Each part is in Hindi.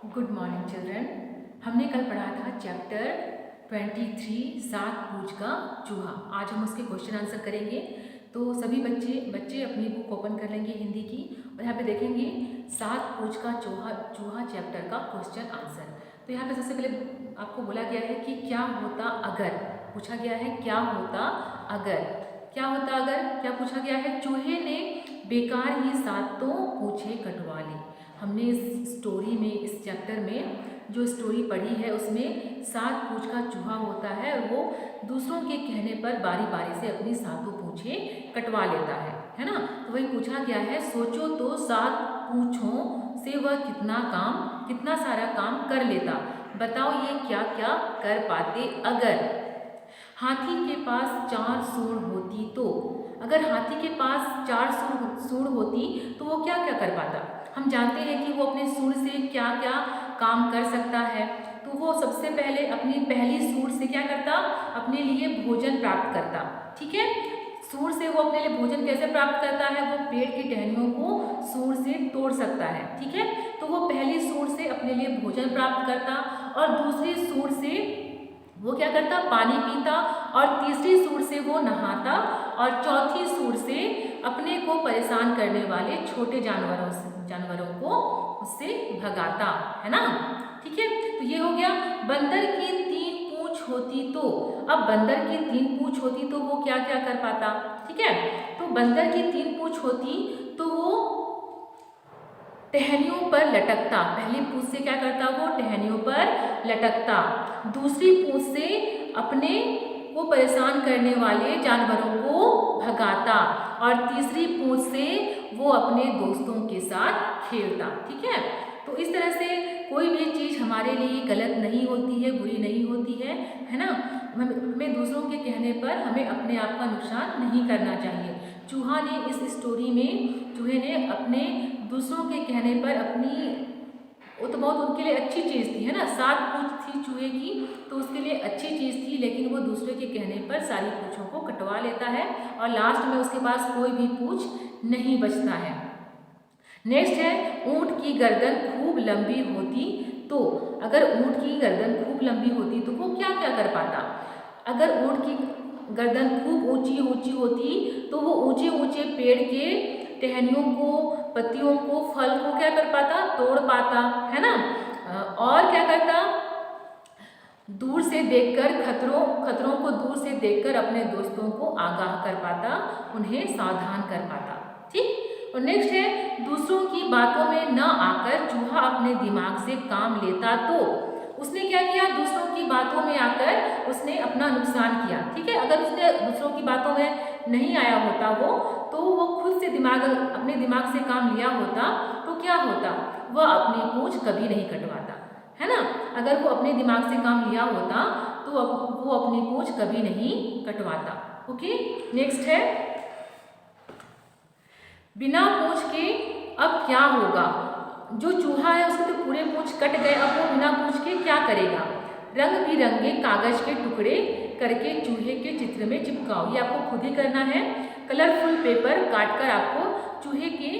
Good morning children. हमने कल पढ़ा था चैप्टर 23 सात पूछ का चूहा। आज हम उसके क्वेश्चन आंसर करेंगे। तो सभी बच्चे अपनी बुक ओपन कर लेंगे हिंदी की और यहाँ पे देखेंगे सात पूछ का चूहा चैप्टर का क्वेश्चन आंसर। तो यहाँ पे सबसे पहले आपको बोला गया है कि क्या होता अगर, पूछा गया है क्या होता अगर, क्या होता अगर, क्या पूछा गया है। चूहे ने बेकार ही सातों पूछे कटवा ली। हमने इस स्टोरी में, इस चैप्टर में जो स्टोरी पढ़ी है उसमें सात पूछ का चूहा होता है और वो दूसरों के कहने पर बारी बारी से अपनी सातों पूछे कटवा लेता है ना। तो वही पूछा गया है, सोचो तो सात पूछों से वह कितना सारा काम कर लेता। बताओ ये क्या क्या कर पाते अगर हाथी के पास 4 सूंड होती तो। अगर हाथी के पास 4 सूंड होती तो वो क्या क्या कर पाता। हम जानते हैं कि वो अपने सूंड से क्या क्या काम कर सकता है। तो वो सबसे पहले अपनी पहली सूंड से क्या करता, अपने लिए भोजन प्राप्त करता। ठीक है, सूंड से वो अपने लिए भोजन कैसे प्राप्त करता है, वो पेड़ की टहनियों को सूंड से तोड़ सकता है। ठीक है, तो वो पहली सूंड से अपने लिए भोजन प्राप्त करता और दूसरी सूंड से वो क्या करता, पानी पीता और तीसरी सूंड से वो नहाता और चौथी सूंड से अपने को परेशान करने वाले छोटे जानवरों को उससे भगाता है ना। ठीक है, तो ये हो गया। बंदर की 3 पूंछ होती तो। अब बंदर की 3 पूंछ होती तो वो क्या क्या कर पाता। ठीक है, तो बंदर की 3 पूंछ होती तो वो टहनियों पर लटकता। पहली पूंछ से क्या करता, वो टहनियों पर लटकता। दूसरी पूंछ से अपने को परेशान करने वाले जानवरों को भगाता और तीसरी पूंछ से वो अपने दोस्तों के साथ खेलता। ठीक है, तो इस तरह से कोई भी चीज़ हमारे लिए गलत नहीं होती है, बुरी नहीं होती है ना। हमें दूसरों के कहने पर हमें अपने आप का नुकसान नहीं करना चाहिए। चूहा ने इस स्टोरी में, चूहे ने अपने दूसरों के कहने पर अपनी, वो तो बहुत उनके लिए अच्छी चीज़ थी है ना, 7 पूंछ थी चूहे की तो उसके लिए अच्छी चीज़ थी, लेकिन वो दूसरे के कहने पर सारी पूंछों को कटवा लेता है और लास्ट में उसके पास कोई भी पूंछ नहीं बचता है। नेक्स्ट है, ऊंट की गर्दन खूब लंबी होती तो। अगर ऊंट की गर्दन खूब लंबी होती तो वो क्या क्या कर पाता। अगर ऊंट की गर्दन खूब ऊंची ऊंची होती तो वो ऊंचे ऊंचे पेड़ के टहनियों को, पत्तियों को, फल को क्या कर पाता, तोड़ पाता है ना। और क्या करता, दूर से देखकर खतरों को दूर से देखकर अपने दोस्तों को आगाह कर पाता, उन्हें सावधान कर पाता। ठीक, और नेक्स्ट है, दूसरों की बातों में न आकर चूहा अपने दिमाग से काम लेता तो। उसने क्या किया, दूसरों की बातों में आकर उसने अपना नुकसान किया। ठीक है, अगर उसने दूसरों की बातों में नहीं आया होता तो वो खुद से अपने दिमाग से काम लिया होता तो क्या होता, वह अपनी पूंछ कभी नहीं कटवाता है ना। अगर वो अपने दिमाग से काम लिया होता तो वो अपनी पूंछ कभी नहीं कटवाता। ओके, नेक्स्ट है, बिना पूंछ के अब क्या होगा। जो चूहा है उसके तो पूरे पूंछ कट गए, अब वो बिना पूंछ के क्या करेगा। रंग बिरंगे कागज के टुकड़े करके चूहे के चित्र में चिपकाओ। ये आपको खुद ही करना है। कलरफुल पेपर काटकर आपको चूहे के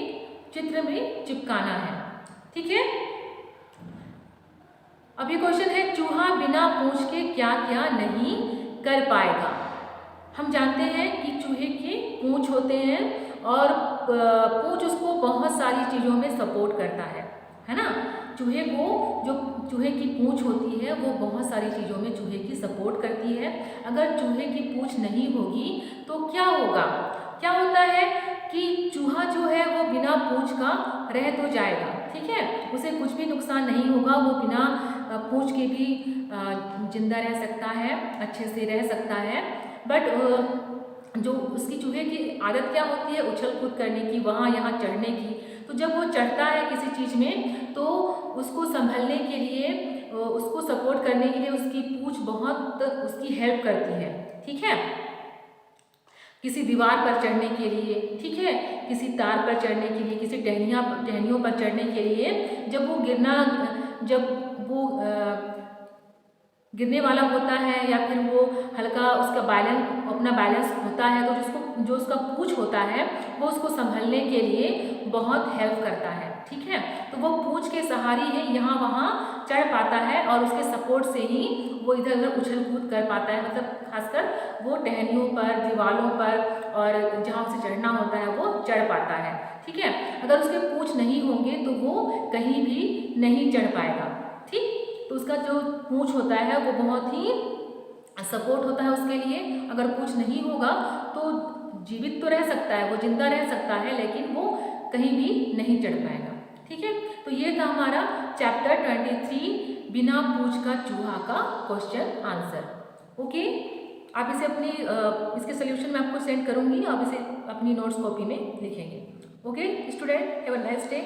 चित्र में चिपकाना है। ठीक है, अब ये क्वेश्चन है, चूहा बिना पूंछ के क्या क्या नहीं कर पाएगा। हम जानते हैं कि चूहे के पूंछ होते हैं और पूंछ उसको बहुत सारी चीज़ों में सपोर्ट करता है ना। चूहे को, जो चूहे की पूंछ होती है वो बहुत सारी चीज़ों में चूहे की सपोर्ट करती है। अगर चूहे की पूंछ नहीं होगी तो क्या होगा, क्या होता है कि चूहा जो है वो बिना पूंछ का रह तो जाएगा। ठीक है, उसे कुछ भी नुकसान नहीं होगा, वो बिना पूंछ के भी जिंदा रह सकता है, अच्छे से रह सकता है। बट जो उसकी चूहे की आदत क्या होती है, उछल कूद करने की, वहाँ यहाँ चढ़ने की। तो जब वो चढ़ता है किसी चीज़ में तो उसको संभलने के लिए, उसको सपोर्ट करने के लिए उसकी पूंछ बहुत उसकी हेल्प करती है। ठीक है, किसी दीवार पर चढ़ने के लिए, ठीक है, किसी तार पर चढ़ने के लिए, किसी टहनियों पर चढ़ने के लिए। जब वो गिरने वाला होता है या फिर वो हल्का उसका अपना बैलेंस होता है तो जो उसका पूंछ होता है वो उसको संभलने के लिए बहुत हेल्प करता है। ठीक है। तो वो पूंछ के सहारे है यहाँ वहाँ चढ़ पाता है और उसके सपोर्ट से ही वो इधर उधर उछल कूद कर पाता है, मतलब खासकर वो टहनियों पर, दीवालों पर और जहाँ उसे चढ़ना होता है वो चढ़ पाता है, ठीक है। अगर उसके पूंछ नहीं होंगे तो वो कहीं भी नहीं चढ़ पाएगा, ठीक। तो उसका जो पूंछ होता है वो बहुत ही सपोर्ट होता है उसके लिए। अगर पूंछ नहीं होगा तो जीवित तो रह सकता है, वो जिंदा रह सकता है, लेकिन वो कहीं भी नहीं चढ़ पाएगा, ठीक है। तो ये था हमारा चैप्टर 23 बिना पूंछ का चूहा का क्वेश्चन आंसर। ओके, आप इसे अपनी इसके सोल्यूशन में आपको सेंड करूंगी, आप इसे अपनी नोट्स कॉपी में लिखेंगे। Okay student, have a nice day.